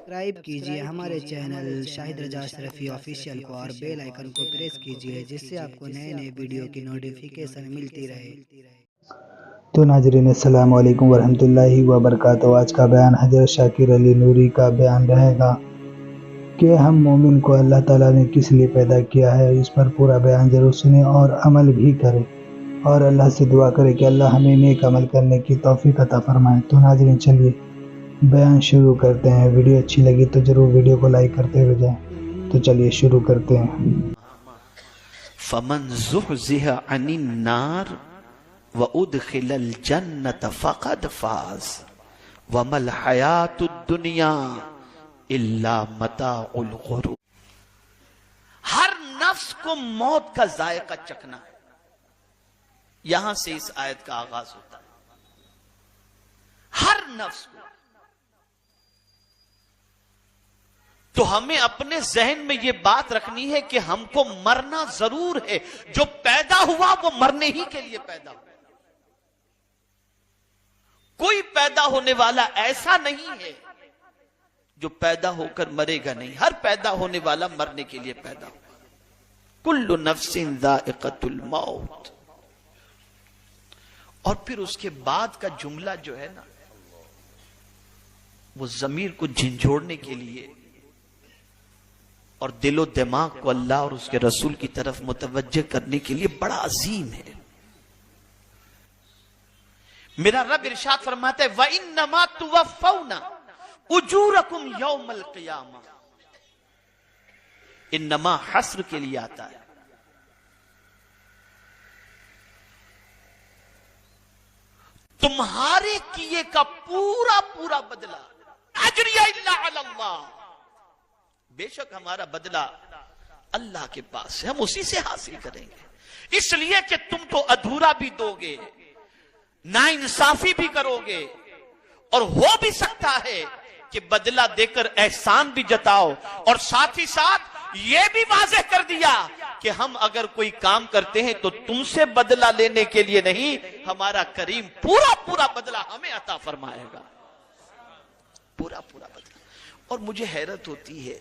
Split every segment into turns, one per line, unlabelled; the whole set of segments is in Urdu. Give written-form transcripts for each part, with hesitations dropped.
سبسکرائب کیجئے ہمارے چینل شاہد رجا اشرفی آفیشیل کو اور بیل آئیکن کو پریس کیجئے جس سے آپ کو نئے نئے ویڈیو کی نوٹیفیکیشن ملتی رہے۔
تو ناظرین السلام علیکم ورحمۃ اللہ وبرکاتہ۔ آج کا بیان حضرت شاکر علی نوری کا بیان رہے گا کہ ہم مومن کو اللہ تعالیٰ نے کس لیے پیدا کیا ہے۔ اس پر پورا بیان ضرور سنیں اور عمل بھی کریں، اور اللہ سے دعا کریں کہ اللہ ہمیں نیک عمل کرنے کی توفیق عطا فرمائے۔ تو ناظرین چلیے بیان شروع کرتے ہیں۔ ویڈیو اچھی لگی تو ضرور ویڈیو کو لائک کرتے ہوئے جائیں۔ تو چلیے شروع کرتے ہیں۔
فمن زحزح عن النار وادخل الجنة فقد فاز وما الحیاة الدنیا الا متاع الغرور۔ ہر نفس کو موت کا ذائقہ چکھنا ہے، یہاں سے اس آیت کا آغاز ہوتا ہے۔ ہر نفس کو، تو ہمیں اپنے ذہن میں یہ بات رکھنی ہے کہ ہم کو مرنا ضرور ہے۔ جو پیدا ہوا وہ مرنے ہی کے لیے پیدا ہوا۔ کوئی پیدا ہونے والا ایسا نہیں ہے جو پیدا ہو کر مرے گا نہیں، ہر پیدا ہونے والا مرنے کے لیے پیدا ہوا۔ کل نفس ذائقۃ الموت۔ اور پھر اس کے بعد کا جملہ جو ہے نا، وہ ضمیر کو جھنجھوڑنے کے لیے اور دل و دماغ کو اللہ اور اس کے رسول کی طرف متوجہ کرنے کے لیے بڑا عظیم ہے۔ میرا رب ارشاد فرماتا ہے وَإِنَّمَا تُوَفَّوْنَ أُجُورَكُمْ يَوْمَ الْقِيَامَةِ۔ انما حسر کے لیے آتا ہے۔ تمہارے کیے کا پورا پورا بدلہ اجریہ الا علی اللہ، بے شک ہمارا بدلہ اللہ کے پاس ہے، ہم اسی سے حاصل کریں گے۔ اس لیے کہ تم تو ادھورا بھی دو گے، ناانصافی بھی کرو گے، اور ہو بھی سکتا ہے کہ بدلہ دے کر احسان بھی جتاؤ، اور ساتھ ہی ساتھ یہ بھی واضح کر دیا کہ ہم اگر کوئی کام کرتے ہیں تو تم سے بدلہ لینے کے لیے نہیں، ہمارا کریم پورا پورا بدلہ ہمیں عطا فرمائے گا، پورا پورا بدلہ۔ اور مجھے حیرت ہوتی ہے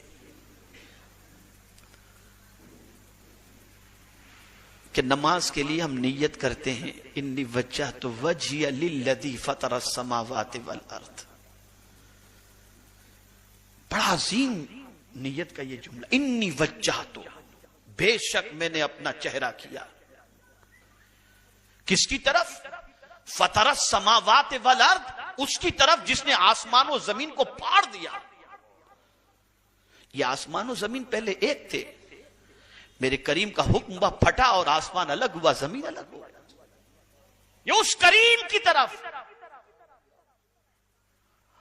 کہ نماز کے لیے ہم نیت کرتے ہیں انی وجہت وجہی للذی فطر السماوات والارض، بڑا عظیم نیت کا یہ جملہ، انی وجہت، بے شک میں نے اپنا چہرہ کیا، کس کی طرف؟ فطر السماوات والارض، اس کی طرف جس نے آسمان و زمین کو پھاڑ دیا۔ یہ آسمان و زمین پہلے ایک تھے، میرے کریم کا حکم ہوا پھٹا اور آسمان الگ ہوا، زمین الگ ہوا۔ یہ اس کریم کی طرف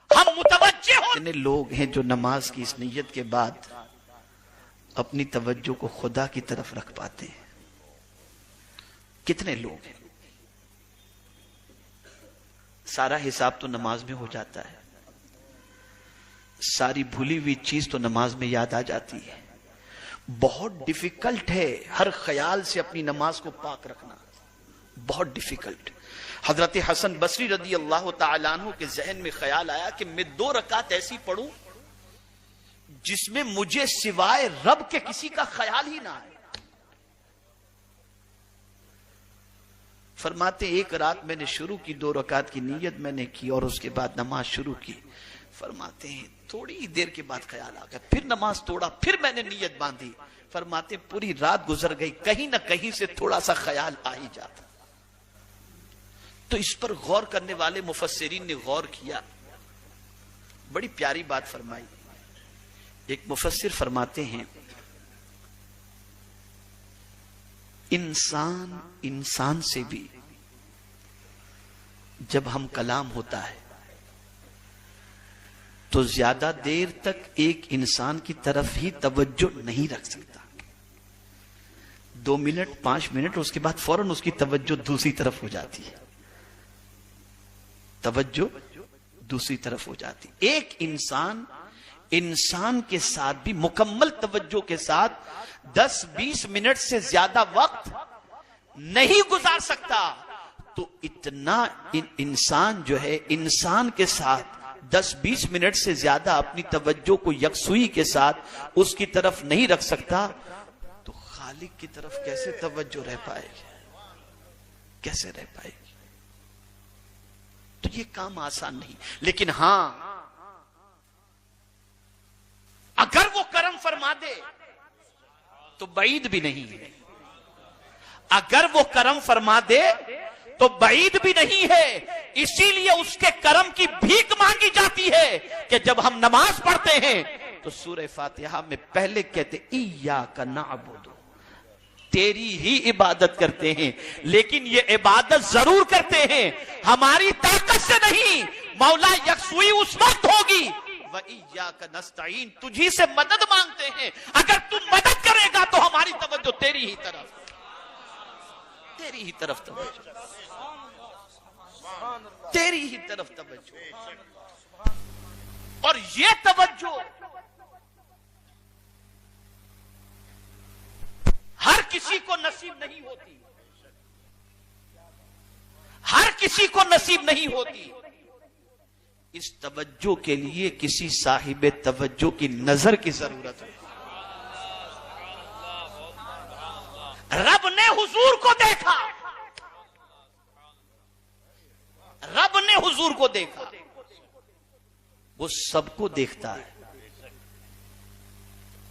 ہم متوجہ ہو۔ اتنے لوگ ہیں جو نماز کی اس نیت کے بعد اپنی توجہ کو خدا کی طرف رکھ پاتے ہیں؟ کتنے لوگ ہیں؟ سارا حساب تو نماز میں ہو جاتا ہے، ساری بھولی ہوئی چیز تو نماز میں یاد آ جاتی ہے۔ بہت ڈیفیکلٹ ہے ہر خیال سے اپنی نماز کو پاک رکھنا، بہت ڈیفیکلٹ۔ حضرت حسن بصری رضی اللہ تعالیٰ عنہ کے ذہن میں خیال آیا کہ میں 2 رکعت ایسی پڑھوں جس میں مجھے سوائے رب کے کسی کا خیال ہی نہ آئے۔ فرماتے ایک رات میں نے شروع کی، 2 رکعت کی نیت میں نے کی اور اس کے بعد نماز شروع کی۔ فرماتے ہیں تھوڑی دیر کے بعد خیال آ گیا، پھر نماز توڑا، پھر میں نے نیت باندھی۔ فرماتے پوری رات گزر گئی، کہیں نہ کہیں سے تھوڑا سا خیال آ ہی جاتا۔ تو اس پر غور کرنے والے مفسرین نے غور کیا، بڑی پیاری بات فرمائی۔ ایک مفسر فرماتے ہیں انسان سے بھی جب ہم کلام ہوتا ہے تو زیادہ دیر تک ایک انسان کی طرف ہی توجہ نہیں رکھ سکتا۔ 2 منٹ 5 منٹ اس کے بعد فوراً اس کی توجہ دوسری طرف ہو جاتی ہے، توجہ دوسری طرف ہو جاتی۔ ایک انسان کے ساتھ بھی مکمل توجہ کے ساتھ 10-20 منٹ سے زیادہ وقت نہیں گزار سکتا، تو اتنا انسان جو ہے انسان کے ساتھ 10-20 منٹ سے زیادہ اپنی توجہ کو یکسوئی کے ساتھ اس کی طرف نہیں رکھ سکتا تو خالق کی طرف کیسے توجہ رہ پائے گی؟ کیسے رہ پائے گی؟ تو یہ کام آسان نہیں، لیکن ہاں اگر وہ کرم فرما دے تو بعید بھی نہیں ہے، اگر وہ کرم فرما دے تو بعید بھی نہیں ہے۔ اسی لیے اس کے کرم کی بھیک مانگی جاتی ہے کہ جب ہم نماز پڑھتے ہیں تو سورہ فاتحہ میں پہلے کہتے ایاک نعبد، تیری ہی عبادت کرتے ہیں، لیکن یہ عبادت ضرور کرتے ہیں ہماری طاقت سے نہیں، مولا یکسوئی اس وقت ہوگی وَإِيَّاكَ نَسْتَعِينُ، تجھی سے مدد مانگتے ہیں، اگر تم مدد کرے گا تو ہماری توجہ تیری ہی طرف توجہ، تیری ہی طرف توجہ۔ اور یہ توجہ ہر کسی کو نصیب نہیں ہوتی، ہر کسی کو نصیب نہیں ہوتی۔ اس توجہ کے لیے کسی صاحب توجہ کی نظر کی ضرورت ہے۔ رب نے حضور کو دیکھا، رب نے حضور کو دیکھا، وہ سب کو دیکھتا ہے،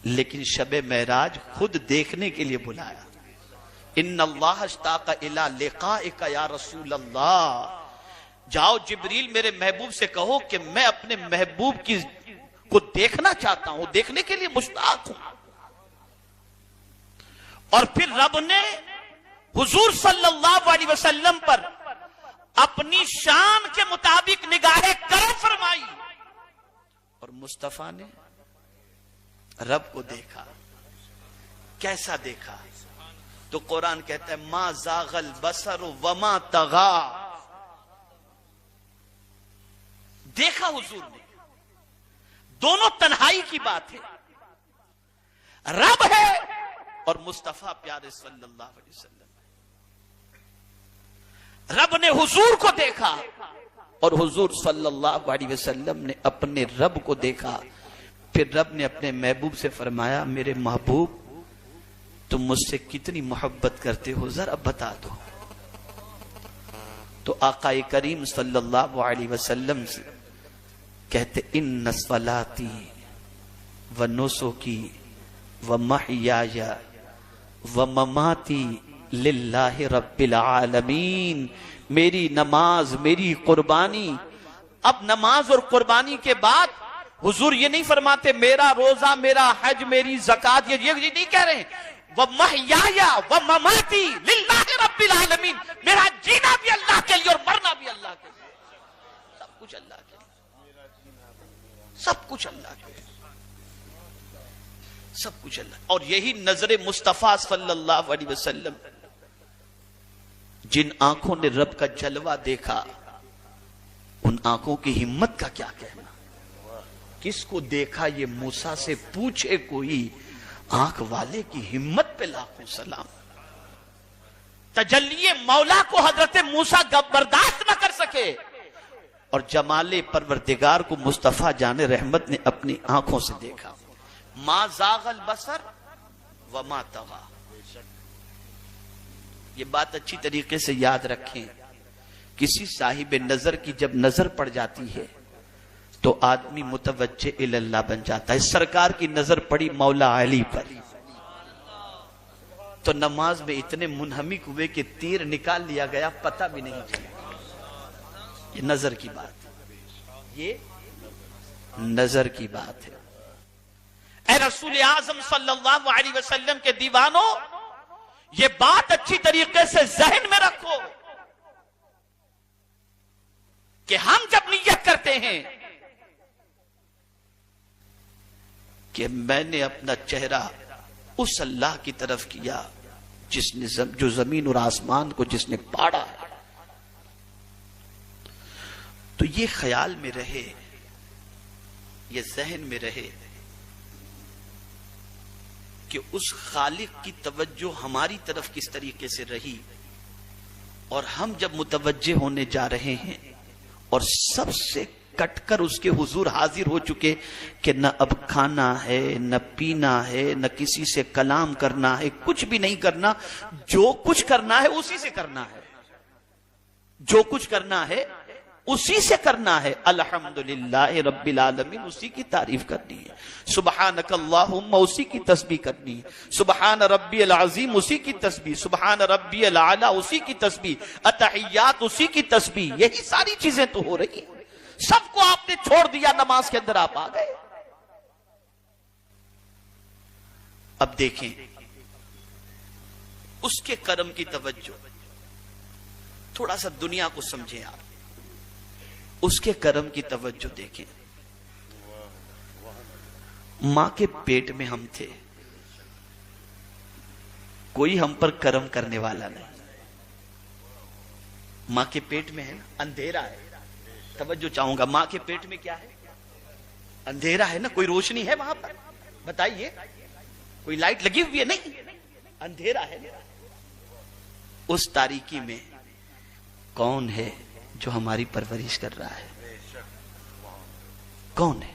لیکن شب معراج خود دیکھنے کے لیے بلایا۔ ان اللہ اشتاق الی لقائک یا رسول اللہ، جاؤ جبریل میرے محبوب سے کہو کہ میں اپنے محبوب کو دیکھنا چاہتا ہوں، دیکھنے کے لیے مشتاق ہوں۔ اور پھر رب نے حضور صلی اللہ علیہ وسلم پر اپنی شان کے مطابق نگاہ کرم فرمائی، اور مصطفیٰ نے رب کو دیکھا۔ کیسا دیکھا؟ تو قرآن کہتا ہے ما زاغ البصر وما طغا، دیکھا حضور نے۔ دونوں تنہائی کی بات ہے، رب ہے اور مصطفیٰ پیارے صلی اللہ علیہ وسلم۔ رب نے حضور کو دیکھا اور حضور صلی اللہ علیہ وسلم نے اپنے رب کو دیکھا۔ پھر رب نے اپنے محبوب سے فرمایا میرے محبوب تم مجھ سے کتنی محبت کرتے ہو ذرا بتا دو۔ تو آقا کریم صلی اللہ علیہ وسلم سے کہتے ان صلاتی و نسکی و محیای و مماتی للہ رب العالمین، میری نماز میری قربانی۔ اب نماز اور قربانی کے بعد حضور یہ نہیں فرماتے میرا روزہ میرا حج میری زکوٰۃ، یہ نہیں کہہ رہے ہیں وَمَحْيَايَ وَمَمَاتِي لِلَّهِ رَبِّ الْعَالَمِينَ، میرا جینا بھی اللہ کے لیے اور مرنا بھی اللہ کے لیے، سب کچھ اللہ کے لیے، سب کچھ اللہ کے لیے، سب کچھ اللہ۔ اور یہی نظر مصطفیٰ صلی اللہ علیہ وسلم، جن آنکھوں نے رب کا جلوہ دیکھا ان آنکھوں کی ہمت کا کیا کہنا۔ کس کو دیکھا یہ موسیٰ سے پوچھے کوئی، آنکھ والے کی ہمت پہ لاکھوں سلام۔ تجلی مولا کو حضرت موسیٰ برداشت نہ کر سکے اور جمال پروردگار کو مصطفیٰ جان رحمت نے اپنی آنکھوں سے دیکھا۔ ما زاغ البصر وما طغى، یہ بات اچھی طریقے سے یاد رکھیں، کسی صاحب نظر کی جب نظر پڑ جاتی ہے تو آدمی متوجہ اللہ بن جاتا ہے۔ سرکار کی نظر پڑی مولا علی پر تو نماز میں اتنے منہمک ہوئے کہ تیر نکال لیا گیا، پتہ بھی نہیں چلا۔ یہ نظر کی بات ہے، یہ نظر کی بات ہے۔ اے رسول اعظم صلی اللہ علیہ وسلم کے دیوانوں، یہ بات اچھی طریقے سے ذہن میں رکھو کہ ہم جب نیت کرتے ہیں کہ میں نے اپنا چہرہ اس اللہ کی طرف کیا جس نے جو زمین اور آسمان کو جس نے پاڑا ہے، تو یہ خیال میں رہے، یہ ذہن میں رہے کہ اس خالق کی توجہ ہماری طرف کس طریقے سے رہی، اور ہم جب متوجہ ہونے جا رہے ہیں اور سب سے کٹ کر اس کے حضور حاضر ہو چکے کہ نہ اب کھانا ہے، نہ پینا ہے، نہ کسی سے کلام کرنا ہے، کچھ بھی نہیں کرنا، جو کچھ کرنا ہے اسی سے کرنا ہے، جو کچھ کرنا ہے اسی سے کرنا ہے۔ الحمدللہ رب العالمین اسی کی تعریف کرنی ہے، سبحانک اللہم اسی کی تسبیح کرنی ہے، سبحان ربی العظیم اسی کی تسبیح، سبحان ربی العالی اسی کی تسبیح، اتحیات اسی کی تسبیح، یہی ساری چیزیں تو ہو رہی ہیں۔ سب کو آپ نے چھوڑ دیا، نماز کے اندر آپ آ گئے۔ اب دیکھیں اس کے کرم کی توجہ، تھوڑا سا دنیا کو سمجھیں آپ، اس کے کرم کی توجہ دیکھیں۔ ماں کے پیٹ میں ہم تھے، کوئی ہم پر کرم کرنے والا نہیں۔ ماں کے پیٹ میں ہے نا، اندھیرا ہے، توجہ چاہوں گا، ماں کے پیٹ میں کیا ہے؟ اندھیرا ہے نا، کوئی روشنی ہے وہاں پر؟ بتائیے، کوئی لائٹ لگی ہوئی ہے؟ نہیں، اندھیرا ہے۔ اس تاریکی میں کون ہے جو ہماری پرورش کر رہا ہے؟ کون ہے؟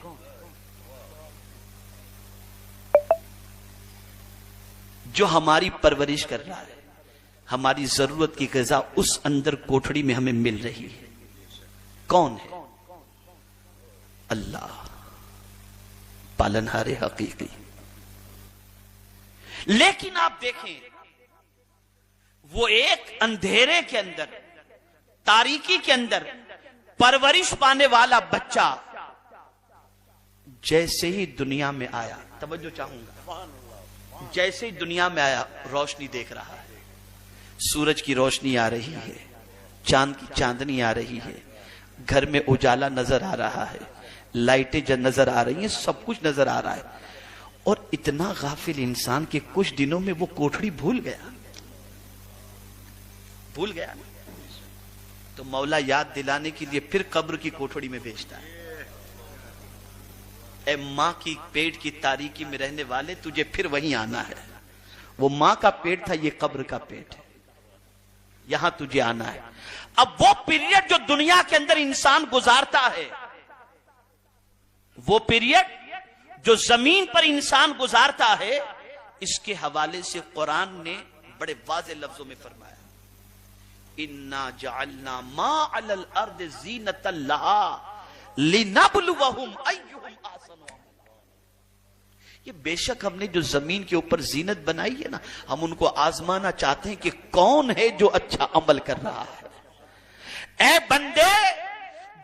جو ہماری پرورش کر رہا ہے، ہماری ضرورت کی غذا اس اندر کوٹھڑی میں ہمیں مل رہی ہے، کون ہے؟ اللہ، پالنہار حقیقی۔ لیکن آپ دیکھیں، وہ ایک اندھیرے کے اندر، تاریکی کے اندر پرورش پانے والا بچہ جیسے ہی دنیا میں آیا، توجہ چاہوں گا، جیسے ہی دنیا میں آیا روشنی دیکھ رہا ہے، سورج کی روشنی آ رہی ہے، چاند کی چاندنی آ رہی ہے، گھر میں اجالا نظر آ رہا ہے، لائٹیں نظر آ رہی ہیں، سب کچھ نظر آ رہا ہے، اور اتنا غافل انسان کہ کچھ دنوں میں وہ کوٹھڑی بھول گیا نا؟ تو مولا یاد دلانے کے لیے پھر قبر کی کوٹھڑی میں بھیجتا ہے، اے ماں کی پیٹ کی تاریکی میں رہنے والے، تجھے پھر وہیں آنا ہے۔ وہ ماں کا پیٹ تھا، یہ قبر کا پیٹ ہے، یہاں تجھے آنا ہے۔ اب وہ پیریڈ جو دنیا کے اندر انسان گزارتا ہے، وہ پیریڈ جو زمین پر انسان گزارتا ہے، اس کے حوالے سے قرآن نے بڑے واضح لفظوں میں فرمایا، اِنَّا جَعَلْنَا مَا عَلَى الْأَرْضِ زِينَةً لَهَا لِنَبْلُوَهُمْ أَيُّهُمْ أَحْسَنُ عَمَلًا۔ یہ بے شک ہم نے جو زمین کے اوپر زینت بنائی ہے نا، ہم ان کو آزمانا چاہتے ہیں کہ کون ہے جو اچھا عمل کر رہا ہے۔ اے بندے،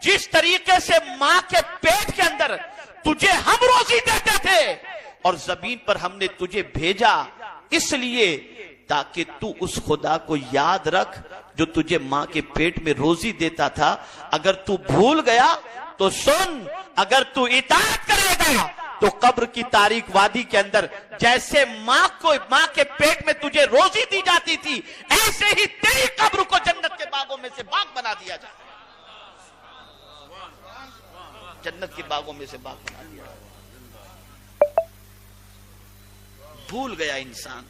جس طریقے سے ماں کے پیٹ کے اندر تجھے ہم روزی دیتے تھے اور زمین پر ہم نے تجھے بھیجا اس لیے تاکہ تو اس خدا کو یاد رکھ جو تجھے ماں کے پیٹ میں روزی دیتا تھا۔ اگر تو بھول گیا تو سن، اگر تو اطاعت کرے گا تو قبر کی تاریک وادی کے اندر جیسے ماں کے پیٹ میں تجھے روزی دی جاتی تھی، ایسے ہی تیری قبر کو جنت کے باغوں میں سے باغ بنا دیا جائے، جنت کے باغوں میں سے باغ بنا دیا۔ بھول گیا انسان،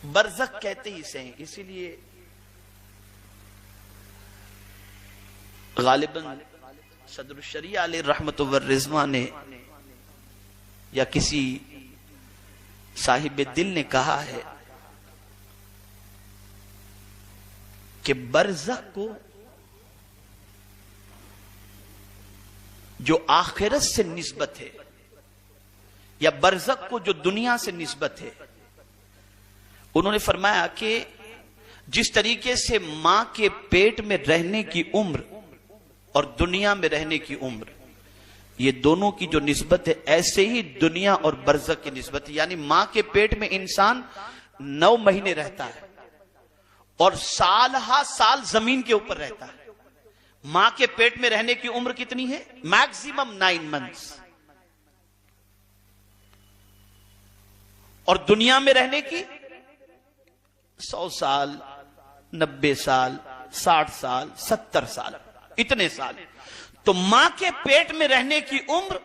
برزخ کہتے ہی سے ہیں، اسی لیے غالباً صدر الشریعہ علیہ رحمت والرضوان نے یا کسی صاحب دل نے کہا ہے کہ برزخ کو جو آخرت سے نسبت ہے یا برزخ کو جو دنیا سے نسبت ہے، انہوں نے فرمایا کہ جس طریقے سے ماں کے پیٹ میں رہنے کی عمر اور دنیا میں رہنے کی عمر، یہ دونوں کی جو نسبت ہے، ایسے ہی دنیا اور برزخ کی نسبت ہے۔ یعنی ماں کے پیٹ میں انسان 9 مہینے رہتا ہے اور سال ہا سال زمین کے اوپر رہتا ہے۔ ماں کے پیٹ میں رہنے کی عمر کتنی ہے؟ میکسیمم 9 منتھس، اور دنیا میں رہنے کی 100 سال، 90 سال، 60 سال، 70 سال، اتنے سال۔ تو ماں کے پیٹ میں رہنے کی عمر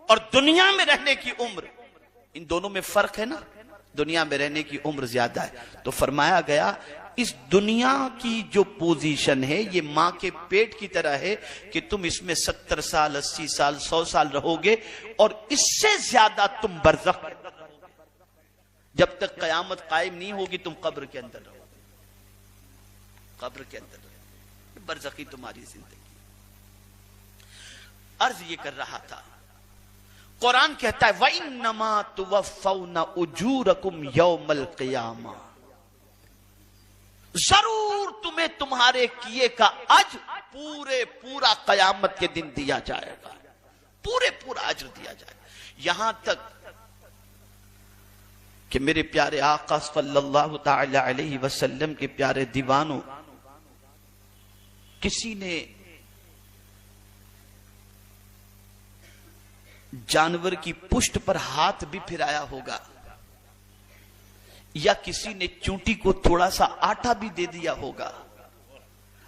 اور دنیا میں رہنے کی عمر، ان دونوں میں فرق ہے نا، دنیا میں رہنے کی عمر زیادہ ہے۔ تو فرمایا گیا اس دنیا کی جو پوزیشن ہے یہ ماں کے پیٹ کی طرح ہے کہ تم اس میں 70 سال 80 سال 100 سال رہو گے، اور اس سے زیادہ تم برزخ، جب تک قیامت قائم نہیں ہوگی تم قبر کے اندر رہو، قبر کے اندر رہو، برزخی تمہاری زندگی۔ عرض یہ کر رہا تھا، قرآن کہتا ہے وَإِنَّمَا تُوَفَّوْنَ أُجُورَكُمْ يَوْمَ الْقِيَامَةِ، ضرور تمہیں تمہارے کیے کا اجر پورا قیامت کے دن دیا جائے گا، پورا اجر دیا جائے گا۔ یہاں تک کہ میرے پیارے آقا صلی اللہ تعالی علیہ وسلم کے پیارے دیوانوں، کسی نے جانور کی پشت پر ہاتھ بھی پھرایا ہوگا، یا کسی نے چونٹی کو تھوڑا سا آٹا بھی دے دیا ہوگا،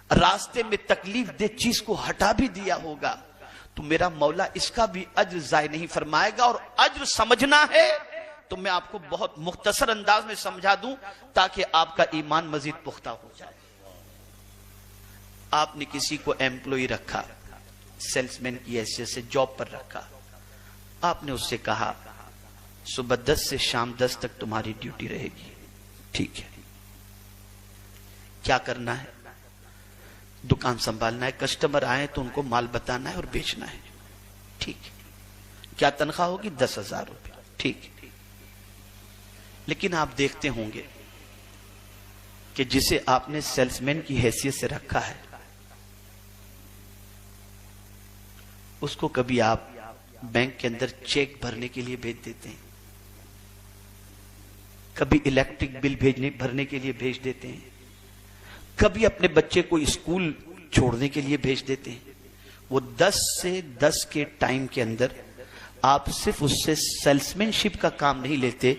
راستے میں تکلیف دہ چیز کو ہٹا بھی دیا ہوگا، تو میرا مولا اس کا بھی اجر ضائع نہیں فرمائے گا۔ اور اجر سمجھنا ہے تو میں آپ کو بہت مختصر انداز میں سمجھا دوں تاکہ آپ کا ایمان مزید پختہ ہو جائے۔ آپ نے کسی کو ایمپلوئی رکھا، سیلز مین کی حیثیت سے جاب پر رکھا، آپ نے اس سے کہا صبح 10 سے شام 10 تک تمہاری ڈیوٹی رہے گی، ٹھیک ہے، کیا کرنا ہے؟ دکان سنبھالنا ہے، کسٹمر آئے تو ان کو مال بتانا ہے اور بیچنا ہے، ٹھیک ہے، کیا تنخواہ ہوگی؟ 10,000 روپے، ٹھیک ہے۔ لیکن آپ دیکھتے ہوں گے کہ جسے آپ نے سیلز مین کی حیثیت سے رکھا ہے اس کو کبھی آپ بینک کے اندر چیک بھرنے کے لیے بھیج دیتے ہیں، کبھی الیکٹرک بل بھرنے کے لیے بھیج دیتے ہیں، کبھی اپنے بچے کو اسکول چھوڑنے کے لیے بھیج دیتے ہیں۔ وہ 10 سے 10 کے ٹائم کے اندر آپ صرف اس سے سیلسمین شپ کا کام نہیں لیتے،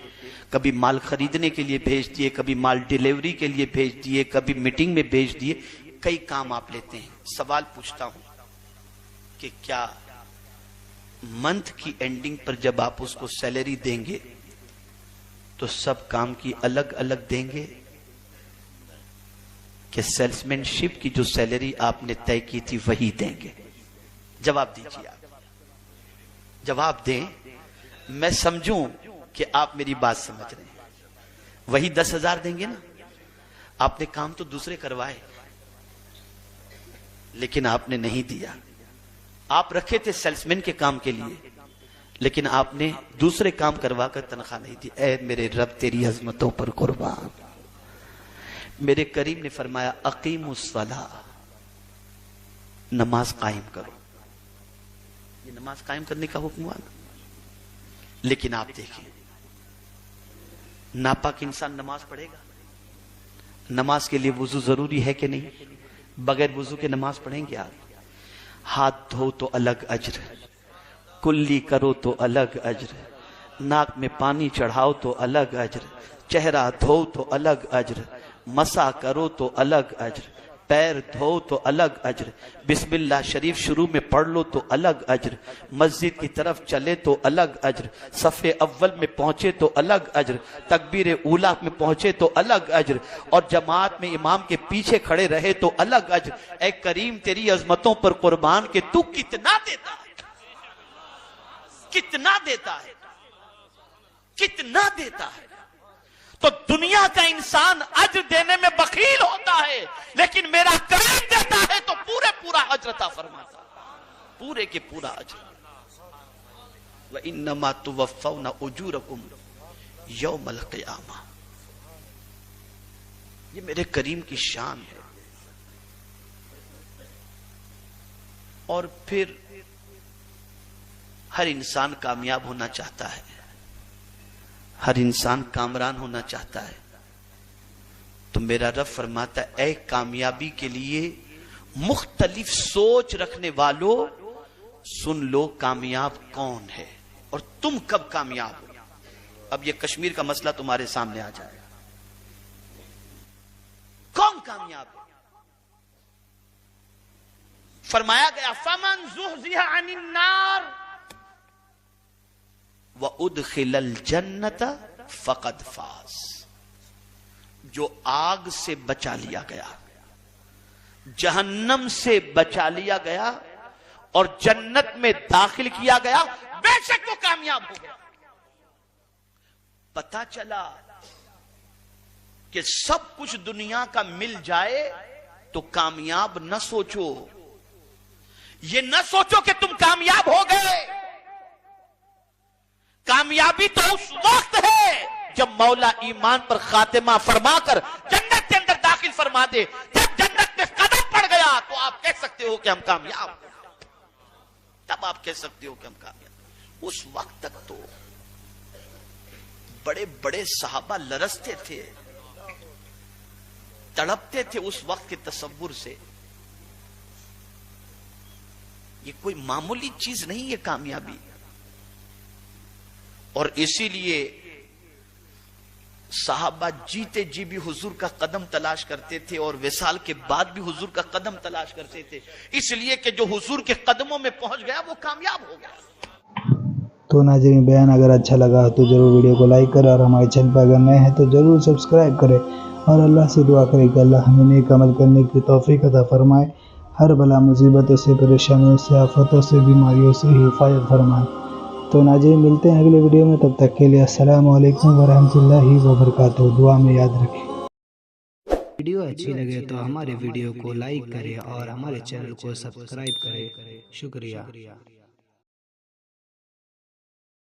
کبھی مال خریدنے کے لیے بھیج دیے، کبھی مال ڈیلیوری کے لیے بھیج دیے، کبھی میٹنگ میں بھیج دیے، کئی کام آپ لیتے ہیں۔ سوال پوچھتا ہوں کہ کیا منتھ کی اینڈنگ پر جب آپ اس کو سیلری دیں گے تو سب کام کی الگ الگ دیں گے کہ سیلسمین شپ کی جو سیلری آپ نے طے کی تھی وہی دیں گے؟ جواب دیجیے، آپ جواب دیں، میں سمجھوں کہ آپ میری بات سمجھ رہے ہیں۔ وہی 10,000 دیں گے نا؟ آپ نے کام تو دوسرے کروائے لیکن آپ نے نہیں دیا۔ آپ رکھے تھے سیلسمین کے کام کے لیے لیکن آپ نے دوسرے کام کروا کر تنخواہ نہیں دی۔ اے میرے رب تیری عظمتوں پر قربان، میرے کریم نے فرمایا اقیموا الصلاۃ، نماز قائم کرو۔ یہ نماز قائم کرنے کا حکم ہوا نا؟ لیکن آپ دیکھیں، ناپاک انسان نماز پڑھے گا؟ نماز کے لیے وضو ضروری ہے کہ نہیں؟ بغیر وضو کے نماز پڑھیں گے آپ؟ ہاتھ دھو تو الگ اجر، کلی کرو تو الگ اجر، ناک میں پانی چڑھاؤ تو الگ اجر، چہرہ دھو تو الگ اجر، مسا کرو تو الگ اجر، پیر دھو تو الگ اجر، بسم اللہ شریف شروع میں پڑھ لو تو الگ اجر، مسجد کی طرف چلے تو الگ اجر، صف اول میں پہنچے تو الگ اجر، تکبیر اولیٰ میں پہنچے تو الگ اجر، اور جماعت میں امام کے پیچھے کھڑے رہے تو الگ اجر۔ اے کریم تیری عظمتوں پر قربان کہ تو کتنا دیتا ہے، کتنا دیتا ہے، کتنا دیتا ہے۔ تو دنیا کا انسان اجر دینے میں بخیل ہوتا ہے، لیکن میرا کریم دیتا ہے تو پورا اجر عطا فرماتا ہے، پورے کے پورا اجر۔ وَإِنَّمَا تُوَفَّوْنَ أُجُورَكُمْ يَوْمَ الْقِيَامَةِ، یہ میرے کریم کی شان ہے۔ اور پھر ہر انسان کامیاب ہونا چاہتا ہے، ہر انسان کامران ہونا چاہتا ہے، تو میرا رب فرماتا ہے اے کامیابی کے لیے مختلف سوچ رکھنے والوں سن لو کامیاب کون ہے اور تم کب کامیاب ہو۔ اب یہ کشمیر کا مسئلہ تمہارے سامنے آ جائے گا، کون کامیاب ہے؟ فرمایا گیا فَمَنْ زُحْزِحَ عَنِ النَّارِ وَأُدْخِلَ الْجَنَّةَ فَقَدْ فَازَ، جو آگ سے بچا لیا گیا، جہنم سے بچا لیا گیا اور جنت میں داخل کیا گیا، بے شک وہ کامیاب ہو گیا۔ پتہ چلا کہ سب کچھ دنیا کا مل جائے تو کامیاب نہ سوچو، یہ نہ سوچو کہ تم کامیاب ہو گئے۔ کامیابی تو اس وقت ہے جب مولا ایمان پر خاتمہ فرما کر جنت کے اندر داخل فرما دے۔ جب جنت میں قدم پڑ گیا تو آپ کہہ سکتے ہو کہ ہم کامیاب ہو گئے، تب آپ کہہ سکتے ہو کہ ہم کامیاب۔ اس وقت تک تو بڑے بڑے صحابہ لرزتے تھے، تڑپتے تھے اس وقت کے تصور سے۔ یہ کوئی معمولی چیز نہیں، یہ کامیابی۔ اور اسی لیے صحابہ جیتے جی بھی حضور کا قدم تلاش کرتے تھے اور وصال کے بعد بھی حضور کا قدم تلاش کرتے تھے، اس لیے کہ جو حضور کے قدموں میں پہنچ گیا وہ کامیاب ہو گیا۔
تو ناظرین، بیان اگر اچھا لگا تو ضرور ویڈیو کو لائک کریں اور ہمارے چینل پر اگر نئے ہیں تو ضرور سبسکرائب کریں، اور اللہ سے دعا کریں کہ اللہ ہمیں نیک عمل کرنے کی توفیق عطا فرمائے، ہر بلا مصیبتوں سے، پریشانیوں سے، آفتوں سے، بیماریوں سے حفاظت فرمائے۔ تو ناظرین، ملتے ہیں اگلے ویڈیو میں، تب تک کے لیے السلام علیکم ورحمۃ اللہ وبرکاتہ۔ دعا میں یاد رکھیں۔
ویڈیو اچھی لگے تو ہمارے ویڈیو کو لائک کریں اور ہمارے چینل کو سبسکرائب کریں۔ شکریہ۔